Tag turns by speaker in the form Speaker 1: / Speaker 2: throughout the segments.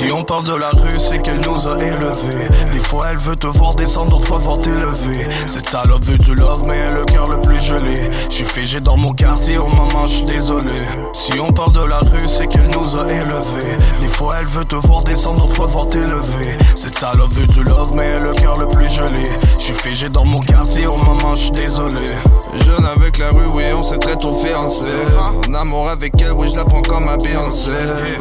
Speaker 1: Si on parle de la rue, c'est qu'elle nous a élevés. Des fois elle veut te voir descendre, d'autres fois voir t'élever. Cette salope veut du love, mais elle a le cœur le plus gelé. J'suis figé dans mon quartier, oh maman, j'suis désolé. Si on parle de la rue, c'est qu'elle nous a élevés. Des fois elle veut te voir descendre, d'autres fois voir t'élever. Cette salope veut du love, mais elle a le cœur le plus gelé. J'suis figé dans mon quartier, oh maman, j'suis désolé.
Speaker 2: Jeune avec la rue, oui, on s'est très tôt fiancé. En amour avec elle, oui, je la prends comme ma Beyoncé.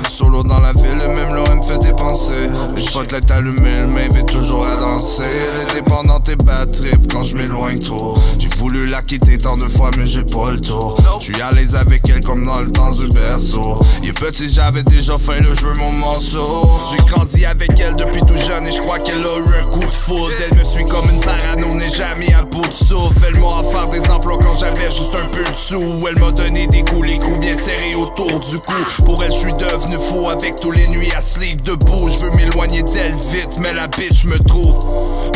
Speaker 2: Solo dans la ville, et même l'heure me fait dépenser. Spotlight allumé, elle m'invite toujours à danser. Elle est dépendante et bad trip quand je m'éloigne trop. J'ai voulu la quitter tant de fois, mais j'ai pas le tour. J'suis à l'aise avec elle comme dans le temps du berceau. Il est petit, j'avais déjà faim, le jeu mon morceau. J'ai grandi avec elle depuis tout jeune et je crois qu'elle a eu un coup de foudre. Elle me suit comme une parano, n'est jamais à bout de souffle. Elle m'a offert des emplois quand j'avais juste un peu de sous. Elle m'a donné des coups, les coups bien serrés autour du cou. Pour elle, je suis devenu fou avec tous les nuits à sleep debout. Je veux m'éloigner d'elle vite, mais la bitch me trouve.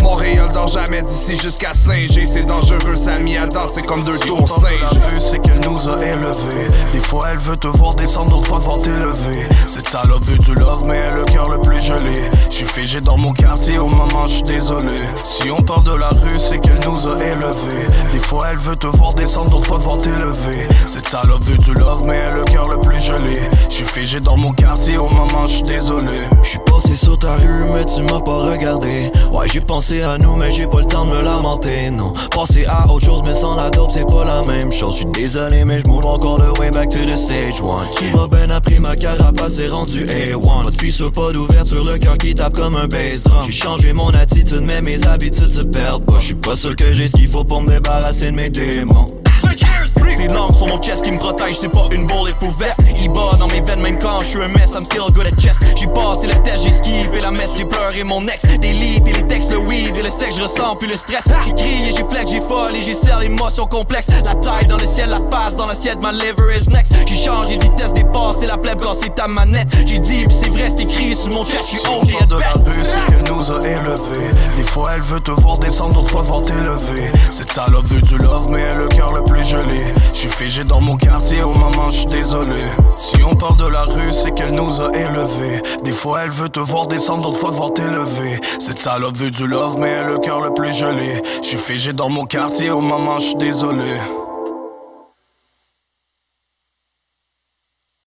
Speaker 2: Montréal dort jamais d'ici jusqu'à Saint-G. C'est dangereux, ça mis à danser comme deux tours Saint-G.
Speaker 1: C'est qu'elle nous a élevés. Des fois elle veut te voir descendre, d'autres fois voir t'élever. Cette salope veut du love, mais elle a le cœur le plus gelé. J'suis figé dans mon quartier, oh maman, j'suis désolé. Si on parle de la rue, c'est qu'elle nous a élevés. Des fois elle veut te voir descendre, d'autres fois voir t'élever. Cette salope veut du love, mais elle a le cœur le plus gelé. J'suis figé dans mon quartier, oh maman, j'suis désolé.
Speaker 3: J'suis passé sur ta rue, mais tu m'as pas regardé. Ouais, j'ai pensé à nous, mais j'ai pas le temps de me lamenter, non. Passer à autre chose, mais sans la dope, c'est pas la même chose. J'suis désolé, mais j'm'ouvre encore le way back to the stage one. Tu m'as ben appris, ma carapace est rendue A1. Pas de fissure, pas d'ouverture, le cœur qui tape comme un bass drum. J'ai changé mon attitude, mais mes habitudes se perdent pas. J'suis pas sûr que j'ai ce qu'il faut pour me débarrasser de mes démons. Ces langues sur mon chest qui me protège, c'est pas une bulletproof vest. Il bat dans mes veines même quand je suis un mess, I'm still good at chess. J'ai passé le test, j'ai skippé la messe, j'ai pleuré mon ex. Des leads et les textes, le weed et le sexe, je ressens plus le stress. J'ai crié, j'ai flex, j'ai folle et j'ai serre l'émotion complexe. La taille dans le ciel, la face dans l'assiette, my liver is next. J'ai changé de vitesse, dépassé la plèbe quand c'est ta manette. J'ai dit pis c'est vrai, c'est écrit sur mon chest, j'suis ok at
Speaker 1: de la rue, c'est qu'elle nous a élevés. Des fois elle veut te voir descendre, d'autres fois voir t'élever. Cette salope veut du love, mais elle a le cœur le plus gelé. J'suis figé dans mon quartier, oh maman, j'suis désolé. Si on parle de la rue, c'est qu'elle nous a élevés. Des fois elle veut te voir descendre, d'autres fois voir t'élever. Cette salope veut du love, mais elle a le cœur le plus gelé. J'suis figé dans mon quartier, oh maman, j'suis désolé.